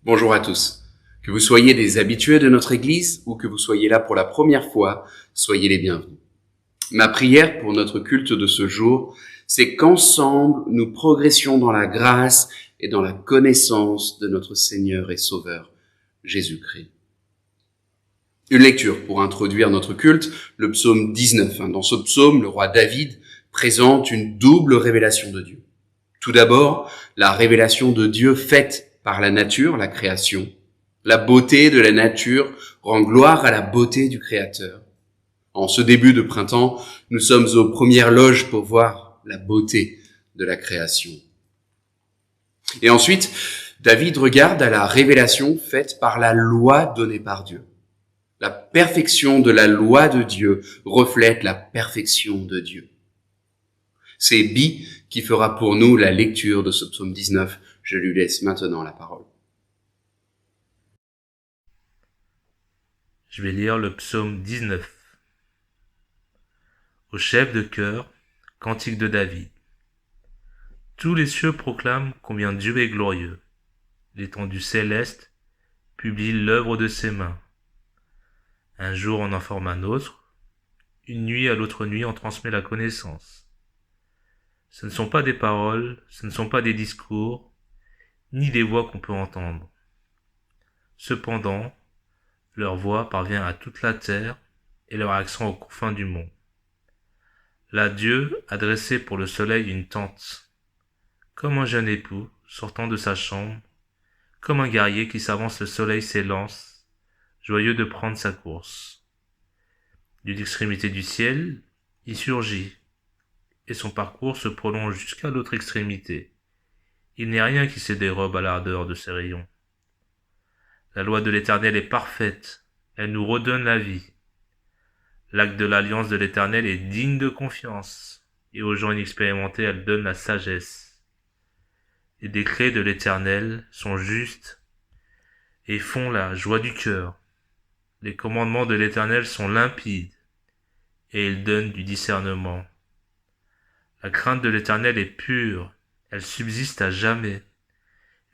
Bonjour à tous. Que vous soyez des habitués de notre Église ou que vous soyez là pour la première fois, soyez les bienvenus. Ma prière pour notre culte de ce jour, c'est qu'ensemble nous progressions dans la grâce et dans la connaissance de notre Seigneur et Sauveur, Jésus-Christ. Une lecture pour introduire notre culte, le psaume 19. Dans ce psaume, le roi David présente une double révélation de Dieu. Tout d'abord, la révélation de Dieu faite par la nature, la création. La beauté de la nature rend gloire à la beauté du Créateur. En ce début de printemps, nous sommes aux premières loges pour voir la beauté de la création. Et ensuite, David regarde à la révélation faite par la loi donnée par Dieu. La perfection de la loi de Dieu reflète la perfection de Dieu. C'est Bi qui fera pour nous la lecture de ce psaume 19. Je lui laisse maintenant la parole. Je vais lire le psaume 19. Au chef de chœur, cantique de David. Tous les cieux proclament combien Dieu est glorieux. L'étendue céleste publie l'œuvre de ses mains. Un jour on en forme un autre, une nuit à l'autre nuit on transmet la connaissance. Ce ne sont pas des paroles, ce ne sont pas des discours, ni des voix qu'on peut entendre. Cependant, leur voix parvient à toute la terre et leur accent aux confins du monde. Là Dieu a dressé pour le soleil une tente, comme un jeune époux sortant de sa chambre, comme un guerrier qui s'avance, le soleil s'élance, joyeux de prendre sa course. D'une extrémité du ciel, il surgit, et son parcours se prolonge jusqu'à l'autre extrémité. Il n'est rien qui se dérobe à l'ardeur de ses rayons. La loi de l'Éternel est parfaite, elle nous redonne la vie. L'acte de l'alliance de l'Éternel est digne de confiance, et aux gens inexpérimentés elle donne la sagesse. Les décrets de l'Éternel sont justes et font la joie du cœur. Les commandements de l'Éternel sont limpides, et ils donnent du discernement. La crainte de l'Éternel est pure, elle subsiste à jamais.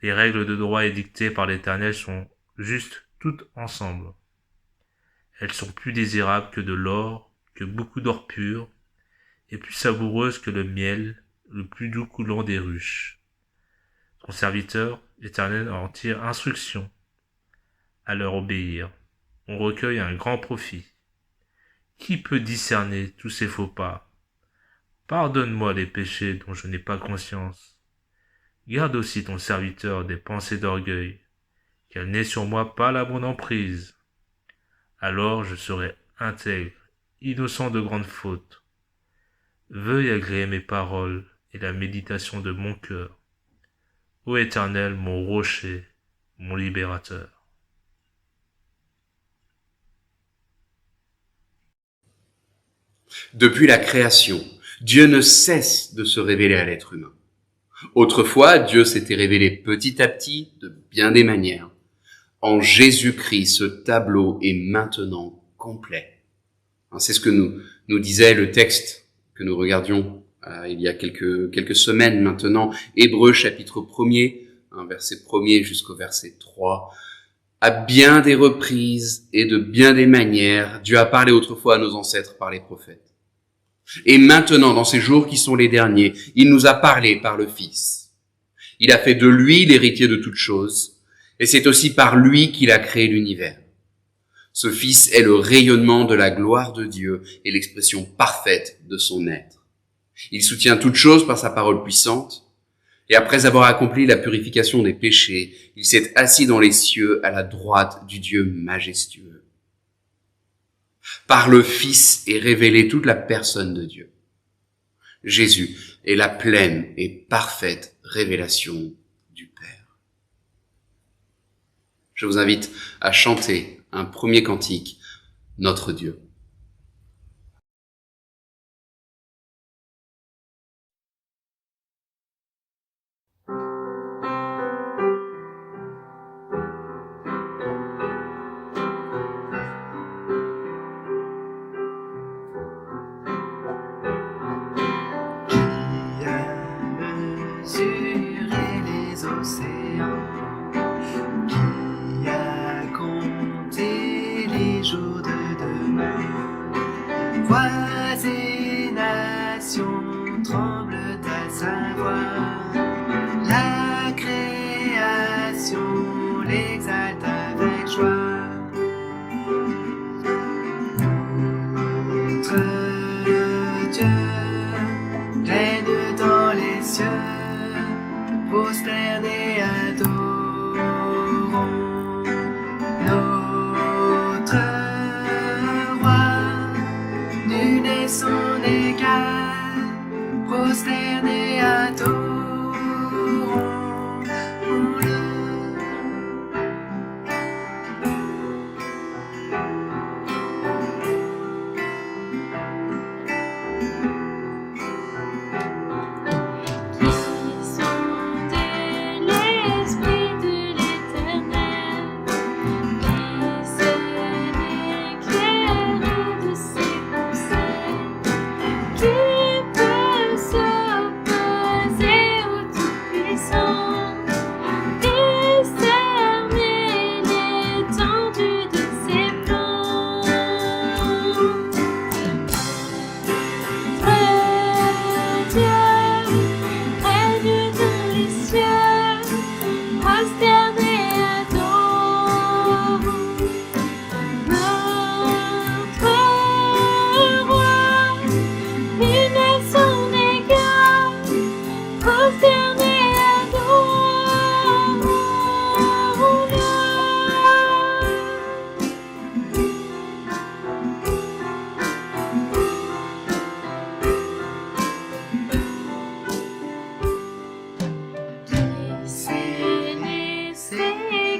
Les règles de droit édictées par l'Éternel sont justes toutes ensemble. Elles sont plus désirables que de l'or, que beaucoup d'or pur, et plus savoureuses que le miel, le plus doux coulant des ruches. Ton serviteur, l'Éternel, en tire instruction. À leur obéir, on recueille un grand profit. Qui peut discerner tous ces faux pas? Pardonne-moi les péchés dont je n'ai pas conscience. Garde aussi ton serviteur des pensées d'orgueil, qu'elle n'ait sur moi pas la bonne emprise. Alors je serai intègre, innocent de grandes fautes. Veuille agréer mes paroles et la méditation de mon cœur. Ô Éternel, mon rocher, mon libérateur. Depuis la création, Dieu ne cesse de se révéler à l'être humain. Autrefois, Dieu s'était révélé petit à petit de bien des manières. En Jésus-Christ, ce tableau est maintenant complet. C'est ce que nous disait le texte que nous regardions il y a quelques semaines maintenant, Hébreux chapitre 1er, verset 1er jusqu'au verset 3. À bien des reprises et de bien des manières, Dieu a parlé autrefois à nos ancêtres par les prophètes. Et maintenant, dans ces jours qui sont les derniers, il nous a parlé par le Fils. Il a fait de lui l'héritier de toutes choses, et c'est aussi par lui qu'il a créé l'univers. Ce Fils est le rayonnement de la gloire de Dieu et l'expression parfaite de son être. Il soutient toutes choses par sa parole puissante, et après avoir accompli la purification des péchés, il s'est assis dans les cieux à la droite du Dieu majestueux. Par le Fils est révélée toute la personne de Dieu. Jésus est la pleine et parfaite révélation du Père. Je vous invite à chanter un premier cantique, Notre Dieu. Mesurer les océans, qui cieux, prosternés adorons notre roi, nul n'est son égal, prosternés adorons-le.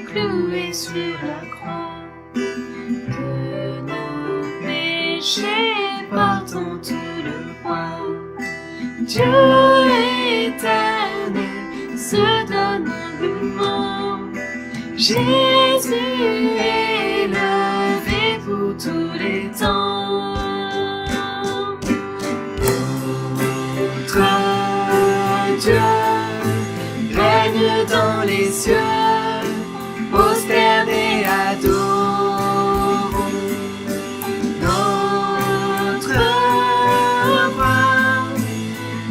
Cloué sur la croix, que nos péchés portons tout le poids. Dieu éternel se donne humblement. Jésus élevé pour tous les temps. Notre Dieu règne dans les cieux, prosternés adorons notre roi,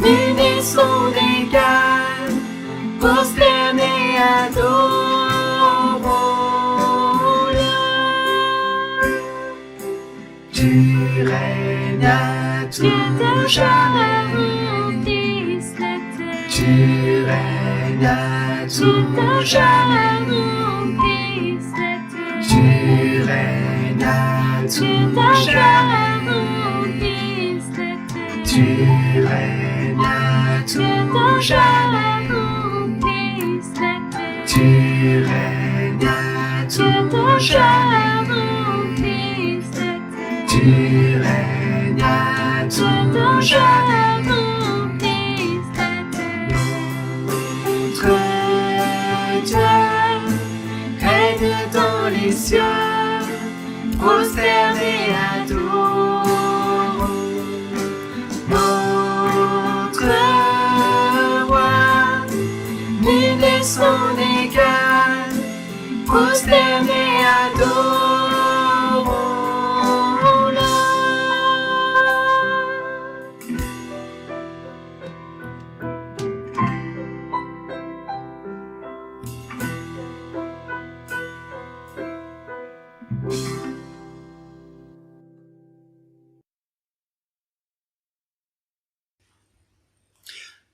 nul n'est son égal, prosternés adorons-le. Tu règnes à tout jamais, tu règnes à tout jamais. Tu règnes à tout jamais. Tu règnes à tout jamais. Tu règnes à tout jamais. Tu règnes à tout jamais. Notre Dieu règne dans les cieux, prosternés adorons notre roi, nul n'est son égal, prosternés adorons-le.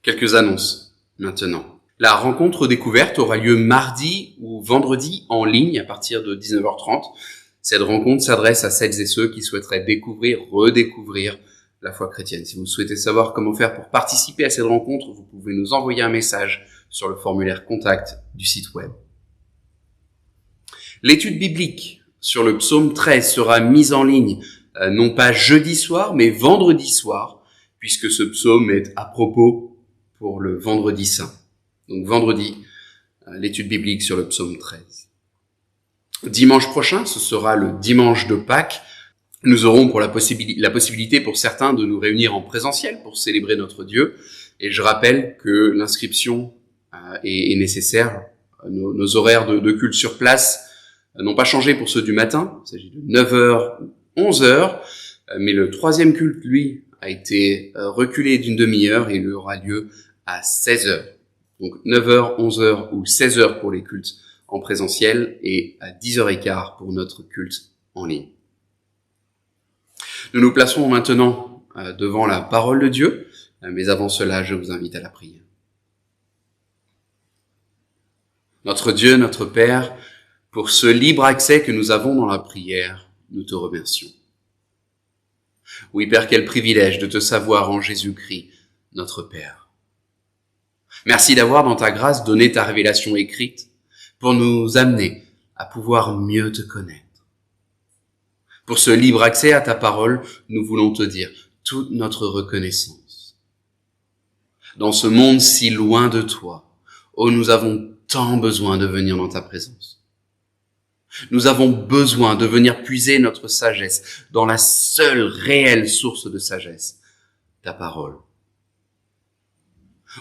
Quelques annonces maintenant. La rencontre découverte aura lieu mardi ou vendredi en ligne à partir de 19h30. Cette rencontre s'adresse à celles et ceux qui souhaiteraient découvrir, redécouvrir la foi chrétienne. Si vous souhaitez savoir comment faire pour participer à cette rencontre, vous pouvez nous envoyer un message sur le formulaire contact du site web. L'étude biblique sur le psaume 13 sera mise en ligne, non pas jeudi soir, mais vendredi soir, puisque ce psaume est à propos pour le vendredi saint. Donc vendredi, l'étude biblique sur le psaume 13. Dimanche prochain, ce sera le dimanche de Pâques. Nous aurons pour la possibilité pour certains de nous réunir en présentiel pour célébrer notre Dieu. Et je rappelle que l'inscription est nécessaire. Nos horaires de culte sur place n'ont pas changé pour ceux du matin. Il s'agit de 9h, 11h. Mais le troisième culte, lui, a été reculé d'une demi-heure et il aura lieu à 16h. Donc 9h, 11h ou 16h pour les cultes en présentiel et à 10h15 pour notre culte en ligne. Nous nous placerons maintenant devant la parole de Dieu, mais avant cela, je vous invite à la prière. Notre Dieu, notre Père, pour ce libre accès que nous avons dans la prière, nous te remercions. Oui, Père, quel privilège de te savoir en Jésus-Christ, notre Père. Merci d'avoir dans ta grâce donné ta révélation écrite pour nous amener à pouvoir mieux te connaître. Pour ce libre accès à ta parole, nous voulons te dire toute notre reconnaissance. Dans ce monde si loin de toi, oh, nous avons tant besoin de venir dans ta présence. Nous avons besoin de venir puiser notre sagesse dans la seule réelle source de sagesse, ta parole.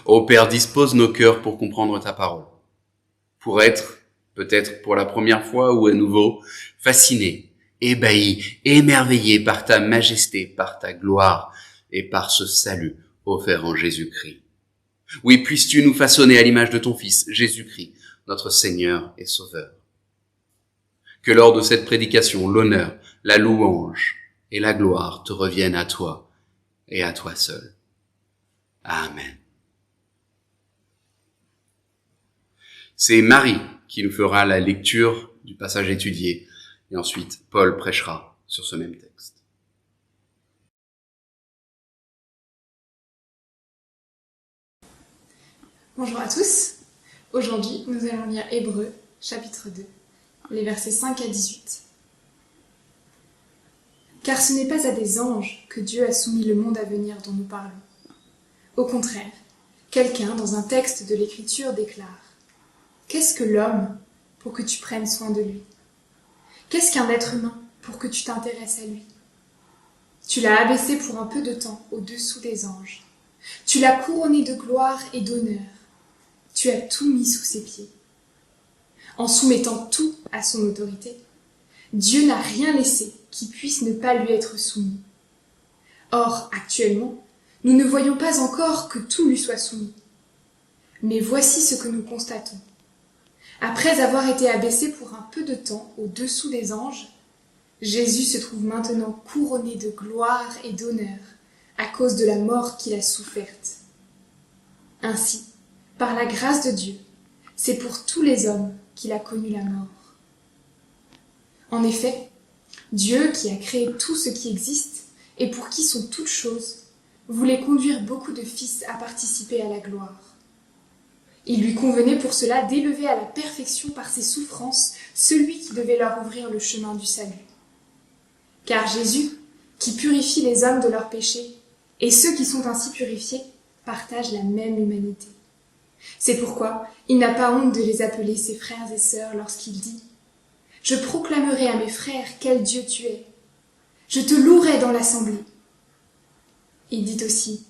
Ô Père, dispose nos cœurs pour comprendre ta parole, pour être, peut-être pour la première fois ou à nouveau, fascinés, ébahis, émerveillés par ta majesté, par ta gloire et par ce salut offert en Jésus-Christ. Oui, puisses-tu nous façonner à l'image de ton Fils, Jésus-Christ, notre Seigneur et Sauveur. Que lors de cette prédication, l'honneur, la louange et la gloire te reviennent à toi et à toi seul. Amen. C'est Marie qui nous fera la lecture du passage étudié et ensuite Paul prêchera sur ce même texte. Bonjour à tous. Aujourd'hui, nous allons lire Hébreux, chapitre 2, les versets 5 à 18. Car ce n'est pas à des anges que Dieu a soumis le monde à venir dont nous parlons. Au contraire, quelqu'un dans un texte de l'Écriture déclare : qu'est-ce que l'homme pour que tu prennes soin de lui ? Qu'est-ce qu'un être humain pour que tu t'intéresses à lui ? Tu l'as abaissé pour un peu de temps au-dessous des anges. Tu l'as couronné de gloire et d'honneur. Tu as tout mis sous ses pieds. En soumettant tout à son autorité, Dieu n'a rien laissé qui puisse ne pas lui être soumis. Or, actuellement, nous ne voyons pas encore que tout lui soit soumis. Mais voici ce que nous constatons. Après avoir été abaissé pour un peu de temps au-dessous des anges, Jésus se trouve maintenant couronné de gloire et d'honneur à cause de la mort qu'il a soufferte. Ainsi, par la grâce de Dieu, c'est pour tous les hommes qu'il a connu la mort. En effet, Dieu, qui a créé tout ce qui existe et pour qui sont toutes choses, voulait conduire beaucoup de fils à participer à la gloire. Il lui convenait pour cela d'élever à la perfection par ses souffrances celui qui devait leur ouvrir le chemin du salut. Car Jésus, qui purifie les hommes de leurs péchés, et ceux qui sont ainsi purifiés, partagent la même humanité. C'est pourquoi il n'a pas honte de les appeler ses frères et sœurs lorsqu'il dit : « Je proclamerai à mes frères quel Dieu tu es. Je te louerai dans l'assemblée. » Il dit aussi :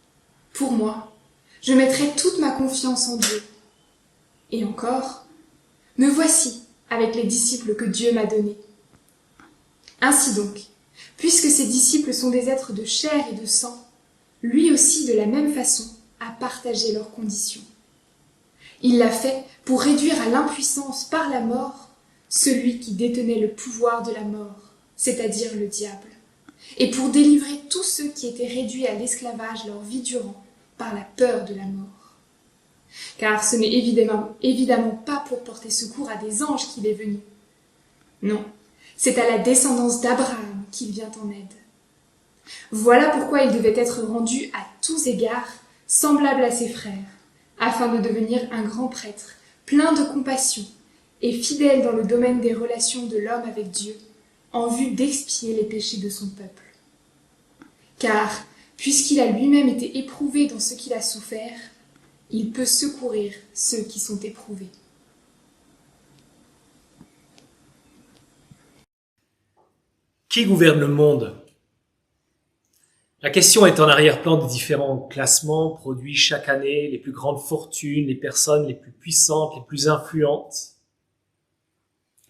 « Pour moi, je mettrai toute ma confiance en Dieu. » Et encore : « Me voici avec les disciples que Dieu m'a donnés. » Ainsi donc, puisque ses disciples sont des êtres de chair et de sang, lui aussi, de la même façon, a partagé leurs conditions. Il l'a fait pour réduire à l'impuissance par la mort celui qui détenait le pouvoir de la mort, c'est-à-dire le diable, et pour délivrer tous ceux qui étaient réduits à l'esclavage leur vie durant par la peur de la mort. Car ce n'est évidemment pas pour porter secours à des anges qu'il est venu. Non, c'est à la descendance d'Abraham qu'il vient en aide. Voilà pourquoi il devait être rendu à tous égards semblable à ses frères, afin de devenir un grand prêtre, plein de compassion et fidèle dans le domaine des relations de l'homme avec Dieu, en vue d'expier les péchés de son peuple. Car, puisqu'il a lui-même été éprouvé dans ce qu'il a souffert, il peut secourir ceux qui sont éprouvés. Qui gouverne le monde ? La question est en arrière-plan des différents classements produits chaque année, les plus grandes fortunes, les personnes les plus puissantes, les plus influentes.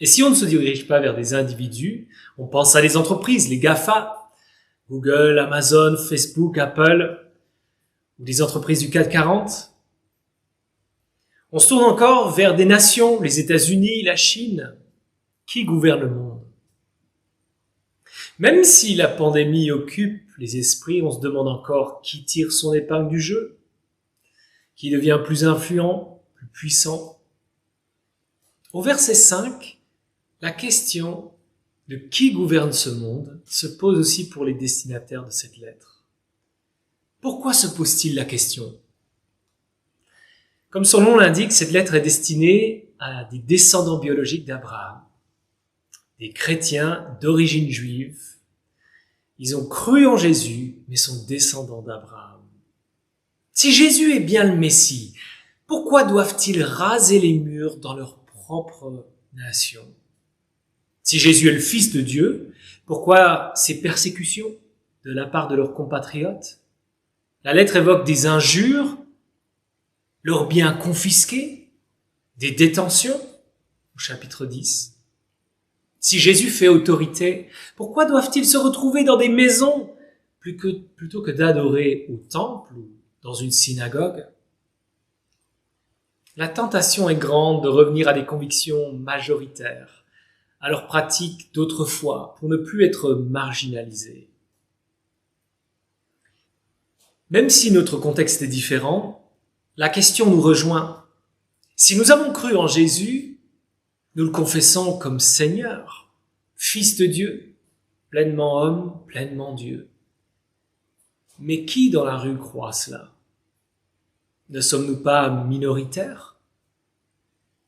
Et si on ne se dirige pas vers des individus, on pense à des entreprises, les GAFA, Google, Amazon, Facebook, Apple, ou des entreprises du CAC 40. On se tourne encore vers des nations, les États-Unis, la Chine. Qui gouverne le monde ? Même si la pandémie occupe les esprits, on se demande encore qui tire son épingle du jeu, qui devient plus influent, plus puissant. Au verset 5, la question de qui gouverne ce monde se pose aussi pour les destinataires de cette lettre. Pourquoi se pose-t-il la question? Comme son nom l'indique, cette lettre est destinée à des descendants biologiques d'Abraham, des chrétiens d'origine juive. Ils ont cru en Jésus, mais sont descendants d'Abraham. Si Jésus est bien le Messie, pourquoi doivent-ils raser les murs dans leur propre nation? Si Jésus est le Fils de Dieu, pourquoi ces persécutions de la part de leurs compatriotes? La lettre évoque des injures, leurs biens confisqués, des détentions, au chapitre 10. Si Jésus fait autorité, pourquoi doivent-ils se retrouver dans des maisons plutôt que d'adorer au temple ou dans une synagogue? La tentation est grande de revenir à des convictions majoritaires, à leurs pratiques d'autrefois, pour ne plus être marginalisés. Même si notre contexte est différent, la question nous rejoint. Si nous avons cru en Jésus, nous le confessons comme Seigneur, Fils de Dieu, pleinement homme, pleinement Dieu. Mais qui dans la rue croit cela? Ne sommes-nous pas minoritaires?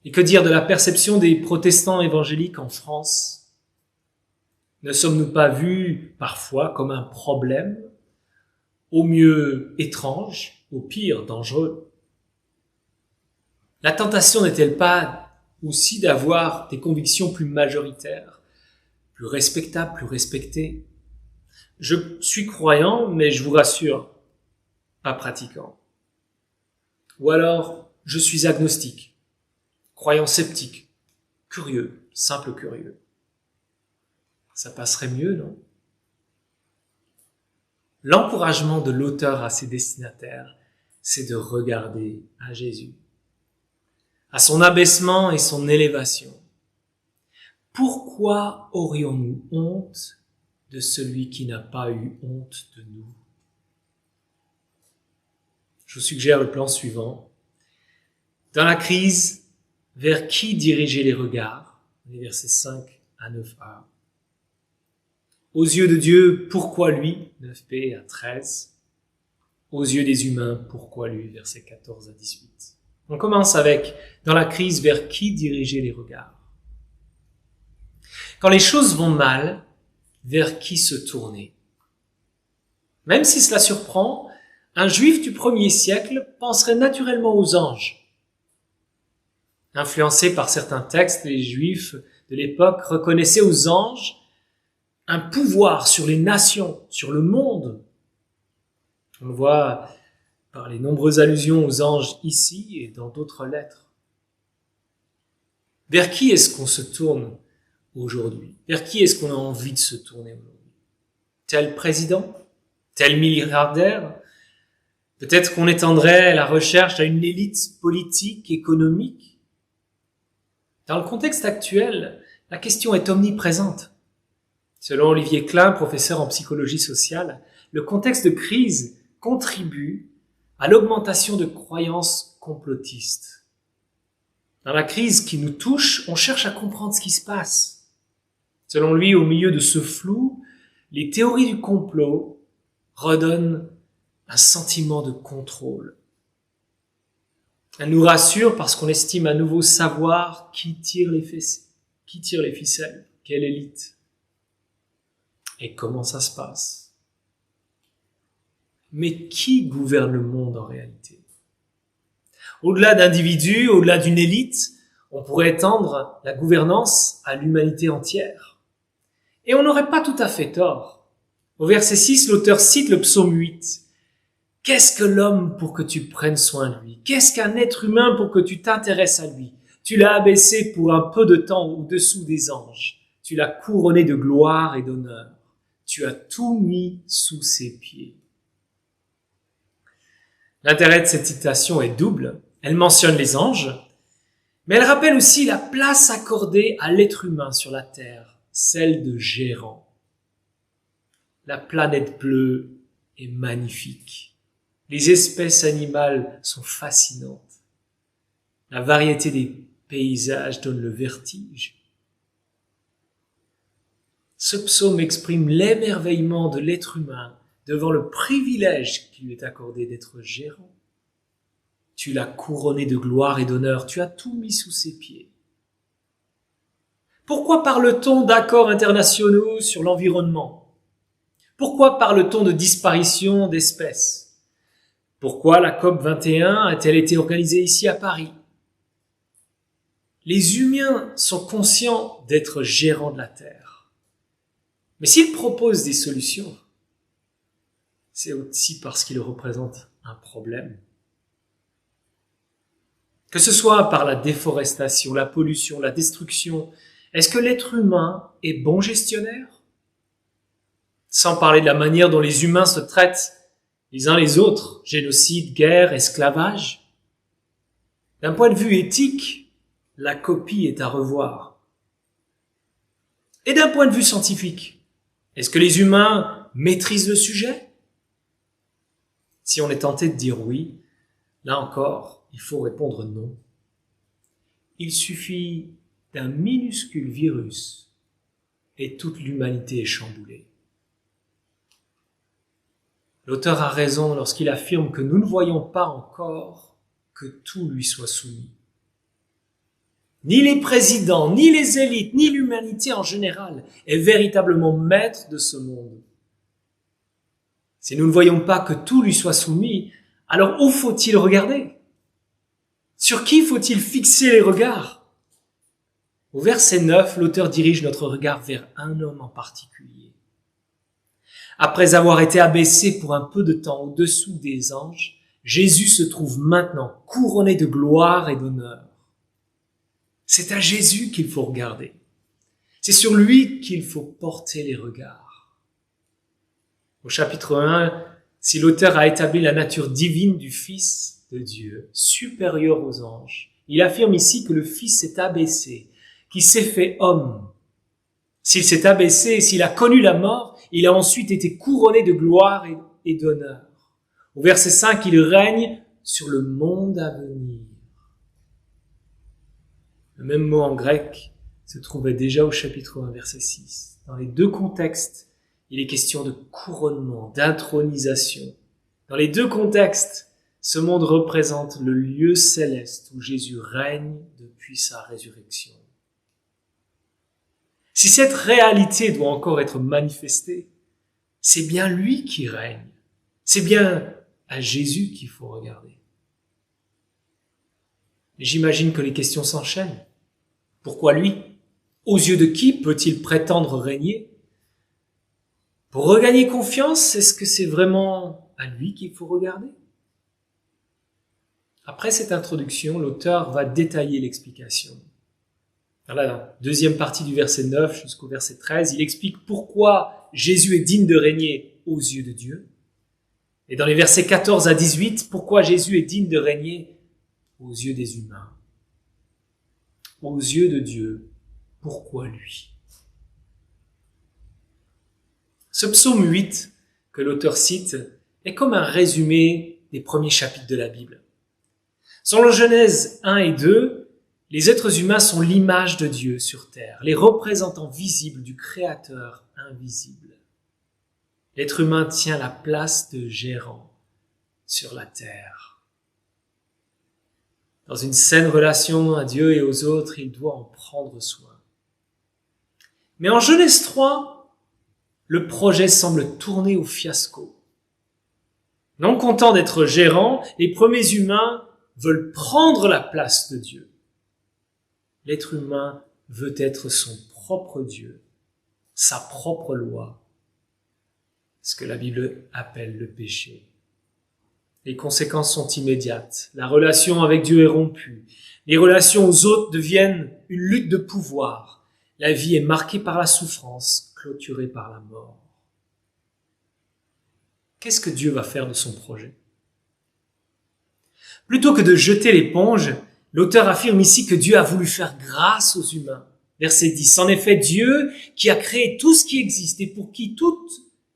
Et que dire de la perception des protestants évangéliques en France? Ne sommes-nous pas vus parfois comme un problème, au mieux étrange, au pire dangereux? La tentation n'est-elle pas aussi d'avoir des convictions plus majoritaires, plus respectables, plus respectées? Je suis croyant, mais je vous rassure, pas pratiquant. Ou alors, je suis agnostique, croyant sceptique, curieux, simple curieux. Ça passerait mieux, non? L'encouragement de l'auteur à ses destinataires, c'est de regarder à Jésus, à son abaissement et son élévation. Pourquoi aurions-nous honte de celui qui n'a pas eu honte de nous? Je vous suggère le plan suivant. Dans la crise, vers qui diriger les regards? Les versets 5 à 9a. Aux yeux de Dieu, pourquoi lui? 9b à 13. Aux yeux des humains, pourquoi lui? Versets 14 à 18. On commence avec, dans la crise, vers qui diriger les regards? Quand les choses vont mal, vers qui se tourner? Même si cela surprend, un juif du 1er siècle penserait naturellement aux anges. Influencés par certains textes, les juifs de l'époque reconnaissaient aux anges un pouvoir sur les nations, sur le monde. On le voit par les nombreuses allusions aux anges ici et dans d'autres lettres. Vers qui est-ce qu'on se tourne aujourd'hui? Vers qui est-ce qu'on a envie de se tourner aujourd'hui? Tel président? Tel milliardaire? Peut-être qu'on étendrait la recherche à une élite politique, économique. Dans le contexte actuel, la question est omniprésente. Selon Olivier Klein, professeur en psychologie sociale, le contexte de crise contribue à l'augmentation de croyances complotistes. Dans la crise qui nous touche, on cherche à comprendre ce qui se passe. Selon lui, au milieu de ce flou, les théories du complot redonnent un sentiment de contrôle. Elle nous rassure parce qu'on estime à nouveau savoir qui tire les ficelles, quelle élite, et comment ça se passe. Mais qui gouverne le monde en réalité? Au-delà d'individus, au-delà d'une élite, on pourrait étendre la gouvernance à l'humanité entière. Et on n'aurait pas tout à fait tort. Au verset 6, l'auteur cite le psaume 8. Qu'est-ce que l'homme pour que tu prennes soin de lui? Qu'est-ce qu'un être humain pour que tu t'intéresses à lui? Tu l'as abaissé pour un peu de temps au-dessous des anges. Tu l'as couronné de gloire et d'honneur. Tu as tout mis sous ses pieds. L'intérêt de cette citation est double. Elle mentionne les anges, mais elle rappelle aussi la place accordée à l'être humain sur la terre, celle de gérant. La planète bleue est magnifique. Les espèces animales sont fascinantes. La variété des paysage donne le vertige. Ce psaume exprime l'émerveillement de l'être humain devant le privilège qui lui est accordé d'être gérant. Tu l'as couronné de gloire et d'honneur, tu as tout mis sous ses pieds. Pourquoi parle-t-on d'accords internationaux sur l'environnement? Pourquoi parle-t-on de disparition d'espèces? Pourquoi la COP 21 a-t-elle été organisée ici à Paris? Les humains sont conscients d'être gérants de la Terre. Mais s'ils proposent des solutions, c'est aussi parce qu'ils représentent un problème. Que ce soit par la déforestation, la pollution, la destruction, est-ce que l'être humain est bon gestionnaire? Sans parler de la manière dont les humains se traitent les uns les autres, génocide, guerre, esclavage. D'un point de vue éthique, la copie est à revoir. Et d'un point de vue scientifique, est-ce que les humains maîtrisent le sujet? Si on est tenté de dire oui, là encore, il faut répondre non. Il suffit d'un minuscule virus et toute l'humanité est chamboulée. L'auteur a raison lorsqu'il affirme que nous ne voyons pas encore que tout lui soit soumis. Ni les présidents, ni les élites, ni l'humanité en général est véritablement maître de ce monde. Si nous ne voyons pas que tout lui soit soumis, alors où faut-il regarder? Sur qui faut-il fixer les regards? Au verset 9, l'auteur dirige notre regard vers un homme en particulier. Après avoir été abaissé pour un peu de temps au-dessous des anges, Jésus se trouve maintenant couronné de gloire et d'honneur. C'est à Jésus qu'il faut regarder. C'est sur lui qu'il faut porter les regards. Au chapitre 1, si l'auteur a établi la nature divine du Fils de Dieu, supérieur aux anges, il affirme ici que le Fils s'est abaissé, qu'il s'est fait homme. S'il s'est abaissé, s'il a connu la mort, il a ensuite été couronné de gloire et d'honneur. Au verset 5, il règne sur le monde à venir. Le même mot en grec se trouvait déjà au chapitre 1, verset 6. Dans les deux contextes, il est question de couronnement, d'intronisation. Dans les deux contextes, ce monde représente le lieu céleste où Jésus règne depuis sa résurrection. Si cette réalité doit encore être manifestée, c'est bien lui qui règne. C'est bien à Jésus qu'il faut regarder. Mais j'imagine que les questions s'enchaînent. Pourquoi lui? Aux yeux de qui peut-il prétendre régner? Pour regagner confiance, est-ce que c'est vraiment à lui qu'il faut regarder? Après cette introduction, l'auteur va détailler l'explication. Dans la deuxième partie du verset 9 jusqu'au verset 13, il explique pourquoi Jésus est digne de régner aux yeux de Dieu. Et dans les versets 14 à 18, pourquoi Jésus est digne de régner aux yeux des humains. Aux yeux de Dieu, pourquoi lui? Ce psaume 8 que l'auteur cite est comme un résumé des premiers chapitres de la Bible. Selon Genèse 1 et 2, les êtres humains sont l'image de Dieu sur terre, les représentants visibles du Créateur invisible. L'être humain tient la place de gérant sur la terre. Dans une saine relation à Dieu et aux autres, il doit en prendre soin. Mais en Genèse 3, le projet semble tourner au fiasco. Non contents d'être gérants, les premiers humains veulent prendre la place de Dieu. L'être humain veut être son propre Dieu, sa propre loi, ce que la Bible appelle le péché. Les conséquences sont immédiates. La relation avec Dieu est rompue. Les relations aux autres deviennent une lutte de pouvoir. La vie est marquée par la souffrance, clôturée par la mort. Qu'est-ce que Dieu va faire de son projet? Plutôt que de jeter l'éponge, l'auteur affirme ici que Dieu a voulu faire grâce aux humains. Verset 10. En effet, Dieu, qui a créé tout ce qui existe et pour qui toute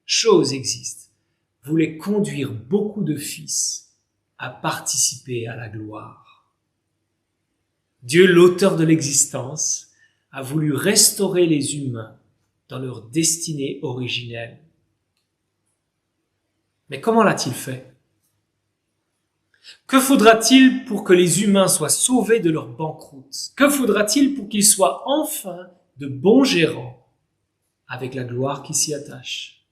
chose existe, voulait conduire beaucoup de fils à participer à la gloire. Dieu, l'auteur de l'existence, a voulu restaurer les humains dans leur destinée originelle. Mais comment l'a-t-il fait? Que faudra-t-il pour que les humains soient sauvés de leur banqueroute? Que faudra-t-il pour qu'ils soient enfin de bons gérants avec la gloire qui s'y attache?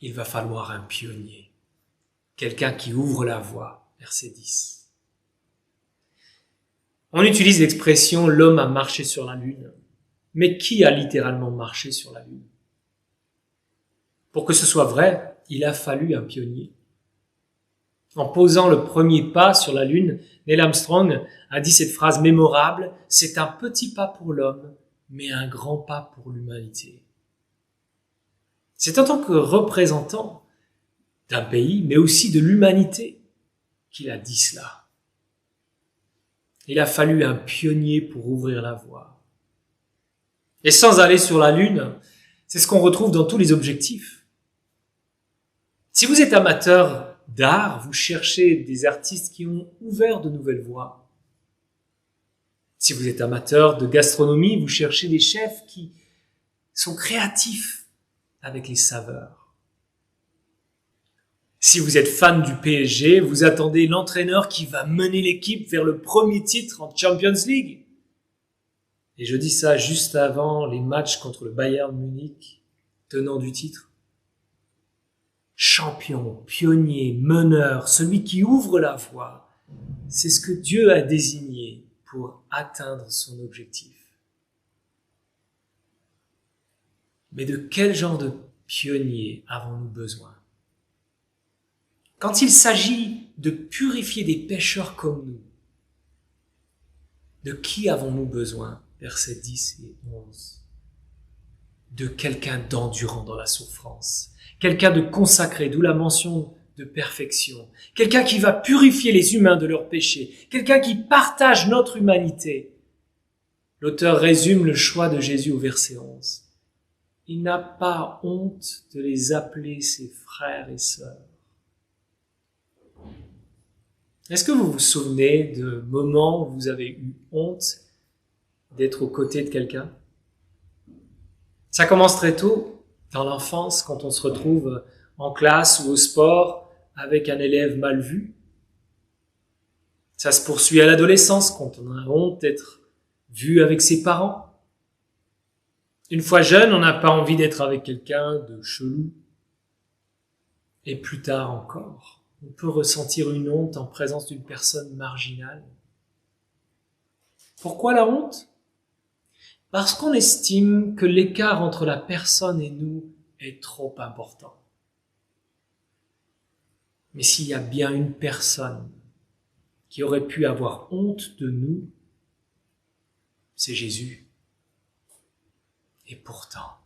Il va falloir un pionnier, quelqu'un qui ouvre la voie, verset 10. On utilise l'expression « l'homme a marché sur la lune ». Mais qui a littéralement marché sur la lune? Pour que ce soit vrai, il a fallu un pionnier. En posant le premier pas sur la lune, Neil Armstrong a dit cette phrase mémorable « C'est un petit pas pour l'homme, mais un grand pas pour l'humanité ». C'est en tant que représentant d'un pays, mais aussi de l'humanité, qu'il a dit cela. Il a fallu un pionnier pour ouvrir la voie. Et sans aller sur la lune, c'est ce qu'on retrouve dans tous les objectifs. Si vous êtes amateur d'art, vous cherchez des artistes qui ont ouvert de nouvelles voies. Si vous êtes amateur de gastronomie, vous cherchez des chefs qui sont créatifs avec les saveurs. Si vous êtes fan du PSG, vous attendez l'entraîneur qui va mener l'équipe vers le premier titre en Champions League. Et je dis ça juste avant les matchs contre le Bayern Munich, tenant du titre. Champion, pionnier, meneur, celui qui ouvre la voie, c'est ce que Dieu a désigné pour atteindre son objectif. Mais de quel genre de pionnier avons-nous besoin? Quand il s'agit de purifier des pécheurs comme nous, de qui avons-nous besoin? Versets 10 et 11. De quelqu'un d'endurant dans la souffrance, quelqu'un de consacré, d'où la mention de perfection, quelqu'un qui va purifier les humains de leurs péchés, quelqu'un qui partage notre humanité. L'auteur résume le choix de Jésus au verset 11. Il n'a pas honte de les appeler ses frères et sœurs. Est-ce que vous vous souvenez de moments où vous avez eu honte d'être aux côtés de quelqu'un? Ça commence très tôt, dans l'enfance, quand on se retrouve en classe ou au sport avec un élève mal vu. Ça se poursuit à l'adolescence, quand on a honte d'être vu avec ses parents. Une fois jeune, on n'a pas envie d'être avec quelqu'un de chelou. Et plus tard encore, on peut ressentir une honte en présence d'une personne marginale. Pourquoi la honte? Parce qu'on estime que l'écart entre la personne et nous est trop important. Mais s'il y a bien une personne qui aurait pu avoir honte de nous, c'est Jésus. Et pourtant,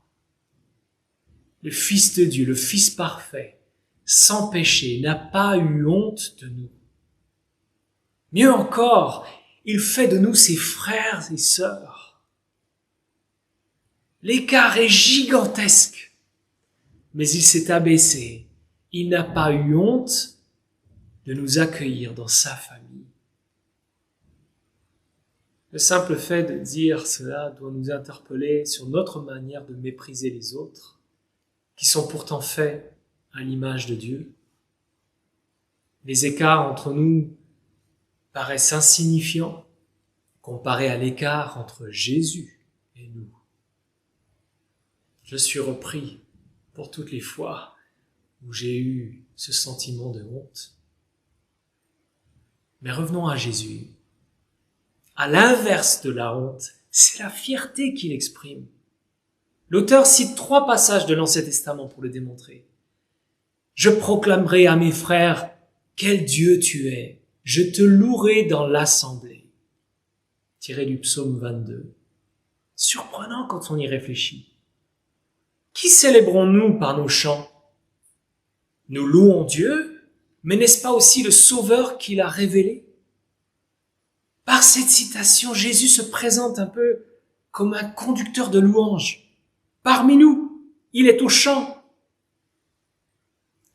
le Fils de Dieu, le Fils parfait, sans péché, n'a pas eu honte de nous. Mieux encore, il fait de nous ses frères et sœurs. L'écart est gigantesque, mais il s'est abaissé. Il n'a pas eu honte de nous accueillir dans sa famille. Le simple fait de dire cela doit nous interpeller sur notre manière de mépriser les autres, qui sont pourtant faits à l'image de Dieu. Les écarts entre nous paraissent insignifiants comparés à l'écart entre Jésus et nous. Je suis repris pour toutes les fois où j'ai eu ce sentiment de honte. Mais revenons à Jésus. À l'inverse de la honte, c'est la fierté qu'il exprime. L'auteur cite 3 passages de l'Ancien Testament pour le démontrer. « Je proclamerai à mes frères, quel Dieu tu es, je te louerai dans l'assemblée. » Tiré du psaume 22. Surprenant quand on y réfléchit. Qui célébrons-nous par nos chants? Nous louons Dieu, mais n'est-ce pas aussi le Sauveur qu'il a révélé? Par cette citation, Jésus se présente un peu comme un conducteur de louanges. Parmi nous, il est au chant.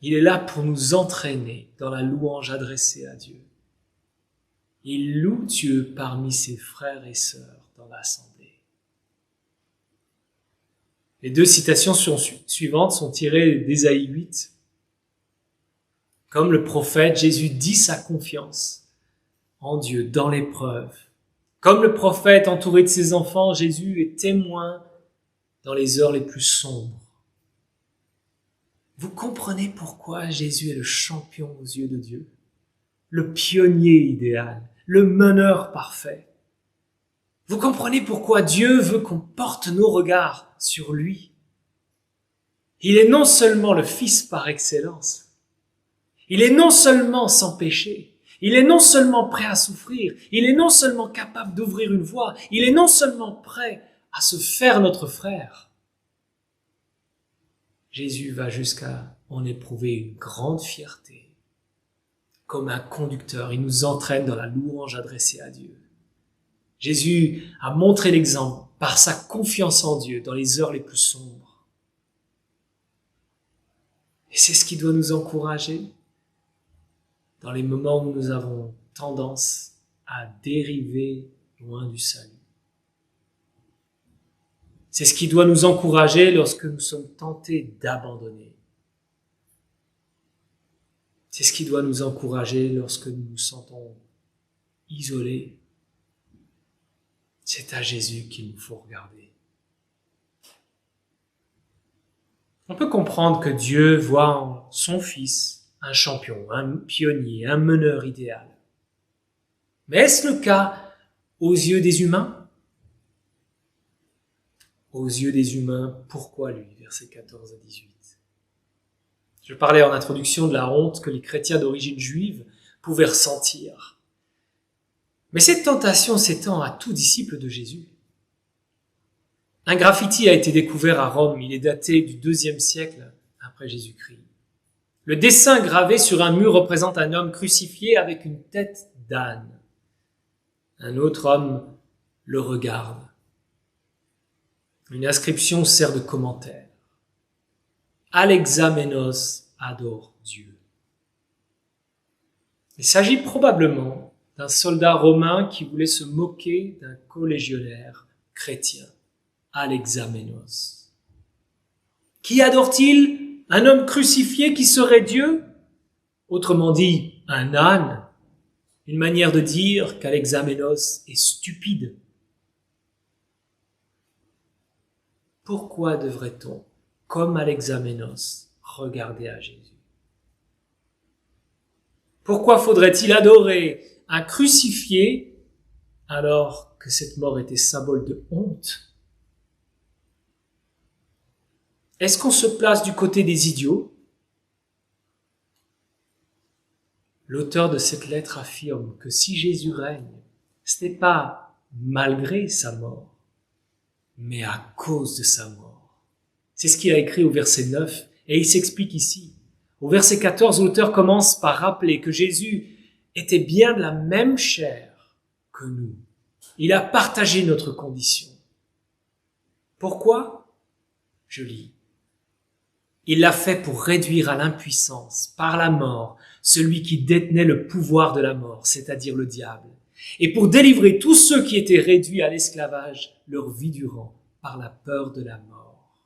Il est là pour nous entraîner dans la louange adressée à Dieu. Il loue Dieu parmi ses frères et sœurs dans l'assemblée. Les deux citations suivantes sont tirées d'Ésaïe 8. Comme le prophète, Jésus dit sa confiance en Dieu dans l'épreuve. Comme le prophète entouré de ses enfants, Jésus est témoin dans les heures les plus sombres. Vous comprenez pourquoi Jésus est le champion aux yeux de Dieu, le pionnier idéal, le meneur parfait. Vous comprenez pourquoi Dieu veut qu'on porte nos regards sur lui. Il est non seulement le Fils par excellence, il est non seulement sans péché, il est non seulement prêt à souffrir, il est non seulement capable d'ouvrir une voie, il est non seulement prêt à se faire notre frère. Jésus va jusqu'à en éprouver une grande fierté. Comme un conducteur, il nous entraîne dans la louange adressée à Dieu. Jésus a montré l'exemple par sa confiance en Dieu dans les heures les plus sombres. Et c'est ce qui doit nous encourager dans les moments où nous avons tendance à dériver loin du salut. C'est ce qui doit nous encourager lorsque nous sommes tentés d'abandonner. C'est ce qui doit nous encourager lorsque nous nous sentons isolés. C'est à Jésus qu'il nous faut regarder. On peut comprendre que Dieu voit en son Fils un champion, un pionnier, un meneur idéal. Mais est-ce le cas aux yeux des humains? Aux yeux des humains, pourquoi lui? Versets 14 à 18. Je parlais en introduction de la honte que les chrétiens d'origine juive pouvaient ressentir. Mais cette tentation s'étend à tout disciple de Jésus. Un graffiti a été découvert à Rome, il est daté du IIe siècle après Jésus-Christ. Le dessin gravé sur un mur représente un homme crucifié avec une tête d'âne. Un autre homme le regarde. Une inscription sert de commentaire. Alexamenos adore Dieu. Il s'agit probablement d'un soldat romain qui voulait se moquer d'un collégionnaire chrétien. Alexamenos. Qui adore-t-il? Un homme crucifié qui serait Dieu? Autrement dit, un âne. Une manière de dire qu'Alexamenos est stupide. Pourquoi devrait-on, comme Alexamenos, regarder à Jésus? Pourquoi faudrait-il adorer un crucifié alors que cette mort était symbole de honte? Est-ce qu'on se place du côté des idiots? L'auteur de cette lettre affirme que si Jésus règne, ce n'est pas malgré sa mort, mais à cause de sa mort. C'est ce qu'il a écrit au verset 9 et il s'explique ici. Au verset 14, l'auteur commence par rappeler que Jésus était bien de la même chair que nous. Il a partagé notre condition. Pourquoi? Je lis. Il l'a fait pour réduire à l'impuissance, par la mort, celui qui détenait le pouvoir de la mort, c'est-à-dire le diable, et pour délivrer tous ceux qui étaient réduits à l'esclavage leur vie durant, par la peur de la mort.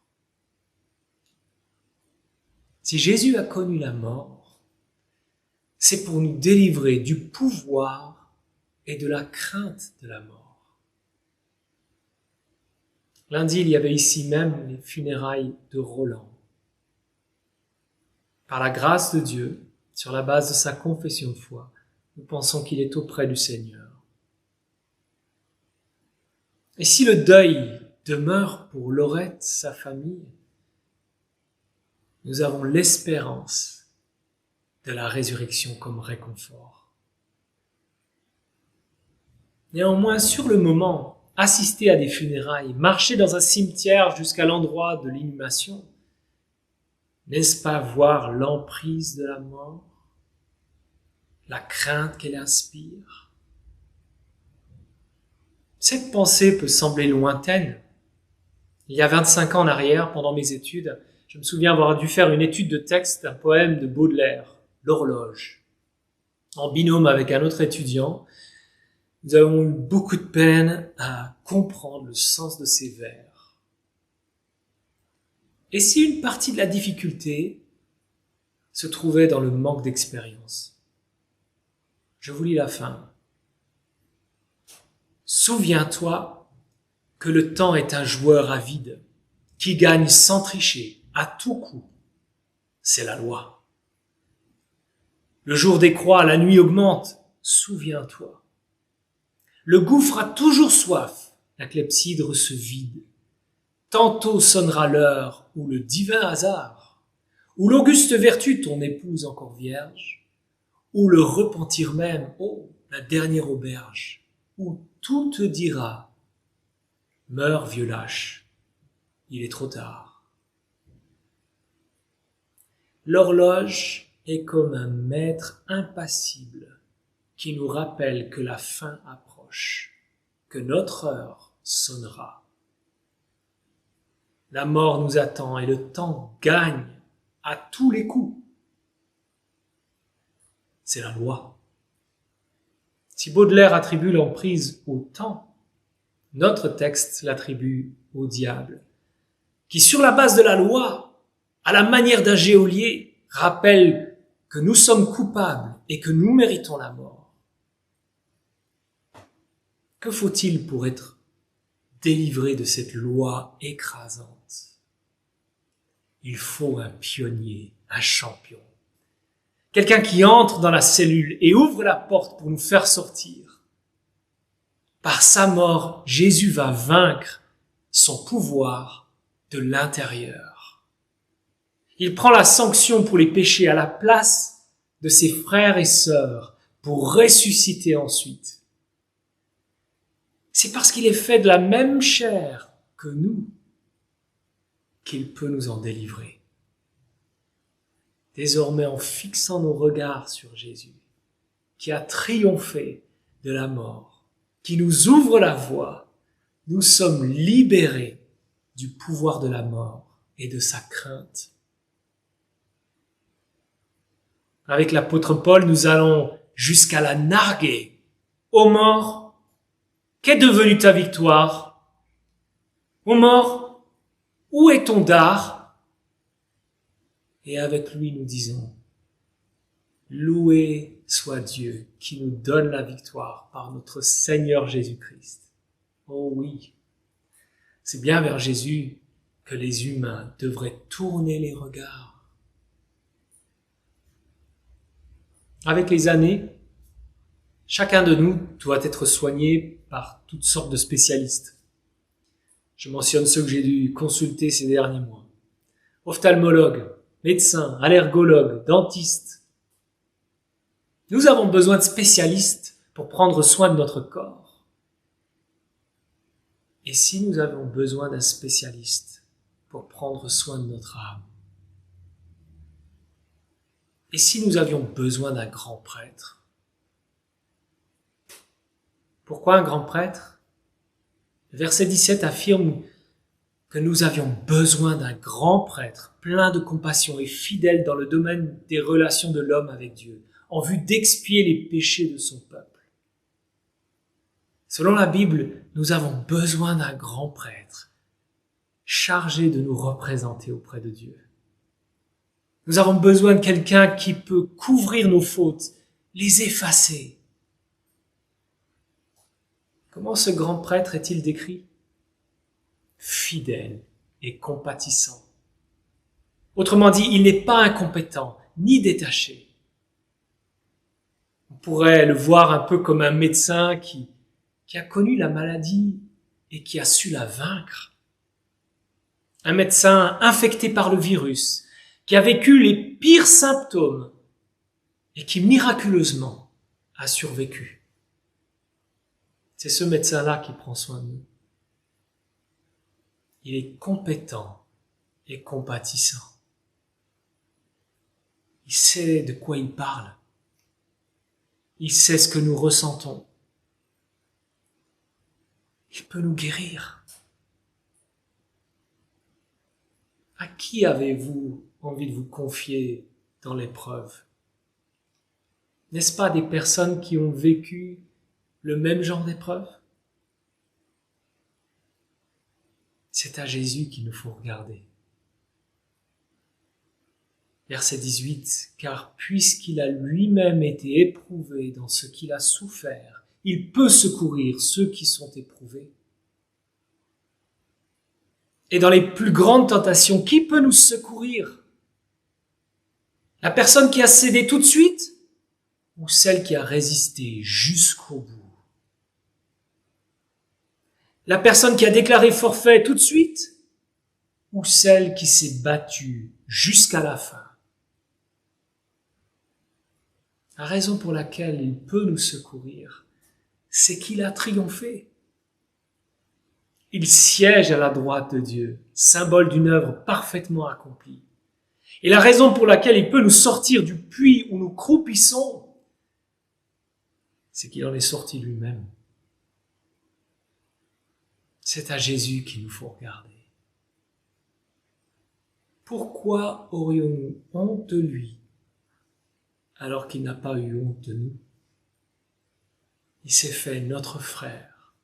Si Jésus a connu la mort, c'est pour nous délivrer du pouvoir et de la crainte de la mort. Lundi, il y avait ici même les funérailles de Roland. Par la grâce de Dieu, sur la base de sa confession de foi, nous pensons qu'il est auprès du Seigneur. Et si le deuil demeure pour Laurette, sa famille, nous avons l'espérance de la résurrection comme réconfort. Néanmoins, sur le moment, assister à des funérailles, marcher dans un cimetière jusqu'à l'endroit de l'inhumation, n'est-ce pas voir l'emprise de la mort, la crainte qu'elle inspire? Cette pensée peut sembler lointaine. Il y a 25 ans en arrière, pendant mes études, je me souviens avoir dû faire une étude de texte d'un poème de Baudelaire, L'horloge. En binôme avec un autre étudiant, nous avons eu beaucoup de peine à comprendre le sens de ces vers. Et si une partie de la difficulté se trouvait dans le manque d'expérience? Je vous lis la fin. Souviens-toi que le temps est un joueur avide qui gagne sans tricher, à tout coup. C'est la loi. Le jour décroît, la nuit augmente. Souviens-toi. Le gouffre a toujours soif, la clepsydre se vide. Tantôt sonnera l'heure où le divin hasard, où l'auguste vertu, ton épouse encore vierge, où le repentir même, oh, la dernière auberge, où tout te dira, meurs vieux lâche, il est trop tard. L'horloge est comme un maître impassible qui nous rappelle que la fin approche, que notre heure sonnera. La mort nous attend et le temps gagne à tous les coups. C'est la loi. Si Baudelaire attribue l'emprise au temps, notre texte l'attribue au diable, qui sur la base de la loi, à la manière d'un geôlier, rappelle que nous sommes coupables et que nous méritons la mort. Que faut-il pour être délivré de cette loi écrasante? Il faut un pionnier, un champion. Quelqu'un qui entre dans la cellule et ouvre la porte pour nous faire sortir. Par sa mort, Jésus va vaincre son pouvoir de l'intérieur. Il prend la sanction pour les péchés à la place de ses frères et sœurs pour ressusciter ensuite. C'est parce qu'il est fait de la même chair que nous qu'il peut nous en délivrer. Désormais, en fixant nos regards sur Jésus, qui a triomphé de la mort, qui nous ouvre la voie, nous sommes libérés du pouvoir de la mort et de sa crainte. Avec l'apôtre Paul, nous allons jusqu'à la narguer. Ô mort, qu'est devenue ta victoire? Ô mort, où est ton dard? Et avec lui, nous disons, loué soit Dieu qui nous donne la victoire par notre Seigneur Jésus-Christ. Oh oui, c'est bien vers Jésus que les humains devraient tourner les regards. Avec les années, chacun de nous doit être soigné par toutes sortes de spécialistes. Je mentionne ceux que j'ai dû consulter ces derniers mois. Ophtalmologue, médecin, allergologue, dentiste. Nous avons besoin de spécialistes pour prendre soin de notre corps. Et si nous avons besoin d'un spécialiste pour prendre soin de notre âme? Et si nous avions besoin d'un grand prêtre? Pourquoi un grand prêtre? Verset 17 affirme que nous avions besoin d'un grand prêtre plein de compassion et fidèle dans le domaine des relations de l'homme avec Dieu, en vue d'expier les péchés de son peuple. Selon la Bible, nous avons besoin d'un grand prêtre chargé de nous représenter auprès de Dieu. Nous avons besoin de quelqu'un qui peut couvrir nos fautes, les effacer. Comment ce grand prêtre est-il décrit? Fidèle et compatissant. Autrement dit, il n'est pas incompétent, ni détaché. On pourrait le voir un peu comme un médecin qui a connu la maladie et qui a su la vaincre. Un médecin infecté par le virus, qui a vécu les pires symptômes et qui miraculeusement a survécu. C'est ce médecin-là qui prend soin de nous. Il est compétent et compatissant. Il sait de quoi il parle. Il sait ce que nous ressentons. Il peut nous guérir. À qui avez-vous envie de vous confier dans l'épreuve? N'est-ce pas des personnes qui ont vécu le même genre d'épreuve? C'est à Jésus qu'il nous faut regarder. Verset 18, « Car puisqu'il a lui-même été éprouvé dans ce qu'il a souffert, il peut secourir ceux qui sont éprouvés. » Et dans les plus grandes tentations, qui peut nous secourir? La personne qui a cédé tout de suite ou celle qui a résisté jusqu'au bout? La personne qui a déclaré forfait tout de suite ou celle qui s'est battue jusqu'à la fin? La raison pour laquelle il peut nous secourir, c'est qu'il a triomphé. Il siège à la droite de Dieu, symbole d'une œuvre parfaitement accomplie. Et la raison pour laquelle il peut nous sortir du puits où nous croupissons, c'est qu'il en est sorti lui-même. C'est à Jésus qu'il nous faut regarder. Pourquoi aurions-nous honte de lui alors qu'il n'a pas eu honte de nous? Il s'est fait notre frère,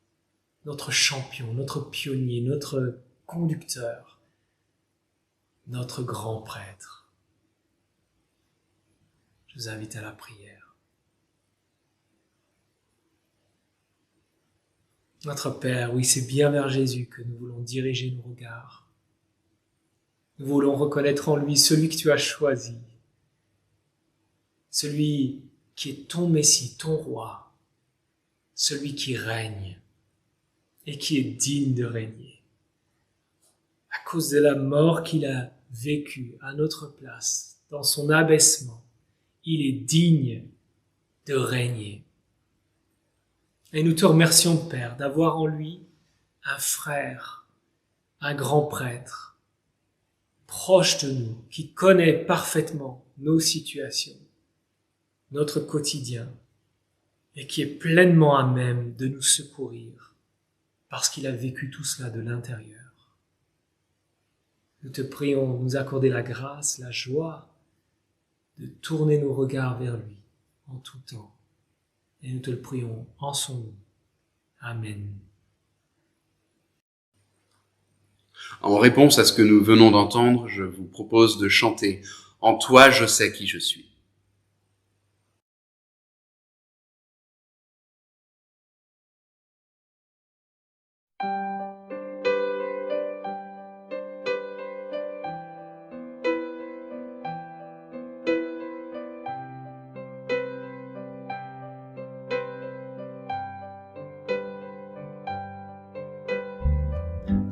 notre champion, notre pionnier, notre conducteur, notre grand prêtre. Je vous invite à la prière. Notre Père, oui, c'est bien vers Jésus que nous voulons diriger nos regards. Nous voulons reconnaître en lui celui que tu as choisi, celui qui est ton Messie, ton roi, celui qui règne et qui est digne de régner. À cause de la mort qu'il a vécue à notre place, dans son abaissement, il est digne de régner. Et nous te remercions, Père, d'avoir en lui un frère, un grand prêtre, proche de nous, qui connaît parfaitement nos situations, notre quotidien, et qui est pleinement à même de nous secourir, parce qu'il a vécu tout cela de l'intérieur. Nous te prions de nous accorder la grâce, la joie, de tourner nos regards vers lui en tout temps. Et nous te le prions en son nom. Amen. En réponse à ce que nous venons d'entendre, je vous propose de chanter « En toi, je sais qui je suis ».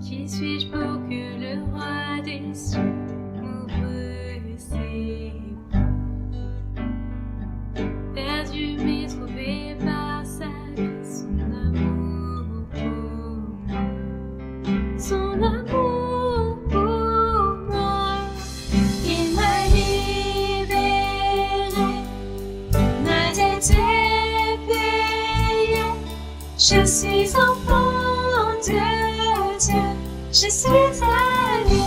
Qui suis-je pour que le roi des cieux m'ouvre ses bras? Perdu mais trouvé par sa grâce, son amour pour moi. Son amour pour moi. Il m'a libéré, ma dette est payée. Je suis enfant de Dieu. Je suis à lui.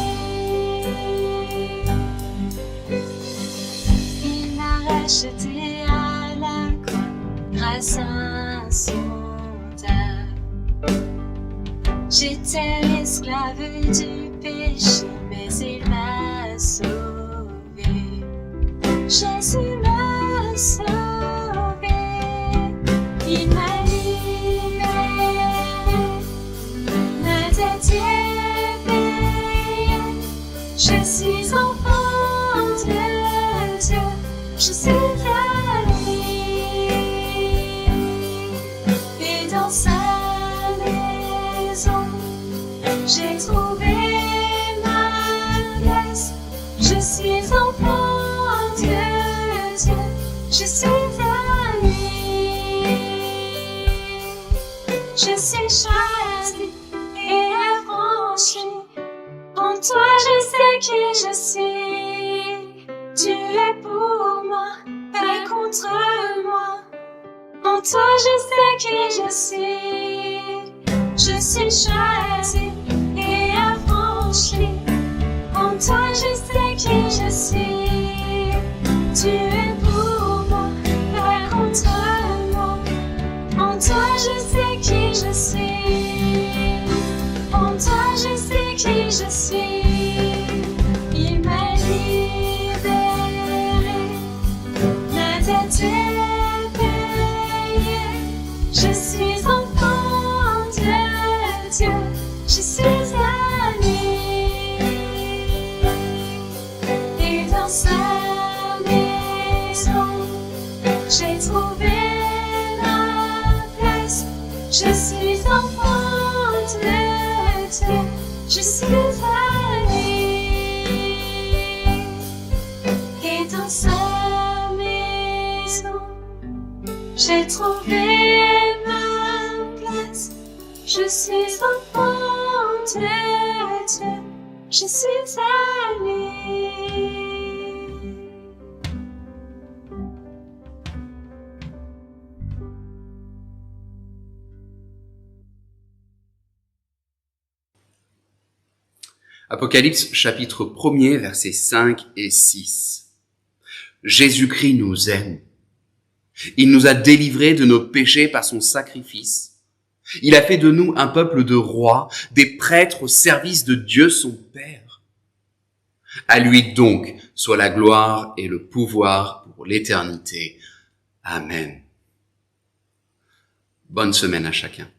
Il m'a racheté à la croix grâce insondable. J'étais l'esclave du péché, mais il m'a sauvé. Jésus m'a sauvé. Il m'a libéré. Ma dette est payée. Je suis enfant de Dieu. Je suis à lui. Et dans sa maison, j'ai trouvé ma place. Je suis enfant de Dieu. Je suis à lui. Je suis choisi et affranchi. En toi, je sais qui je suis. Tu es pour moi, pas contre moi. En toi, je sais qui je suis. Je suis choisi et affranchi. En toi, je sais qui je suis. Tu es pour moi, pas contre moi. En toi, je sais qui je suis. En toi, je sais qui je suis. Il m'a libéré. La dette est payée. Je suis enfant de Dieu. Je suis à lui. Et dans sa maison, j'ai trouvé ma place. Je suis enfant de Dieu. Je suis à lui. Et dans sa maison, j'ai trouvé ma place. Je suis enfant de Dieu. Je suis à lui. Apocalypse chapitre 1er, versets 5 et 6. Jésus-Christ nous aime. Il nous a délivrés de nos péchés par son sacrifice. Il a fait de nous un peuple de rois, des prêtres au service de Dieu son Père. À lui donc soit la gloire et le pouvoir pour l'éternité. Amen. Bonne semaine à chacun.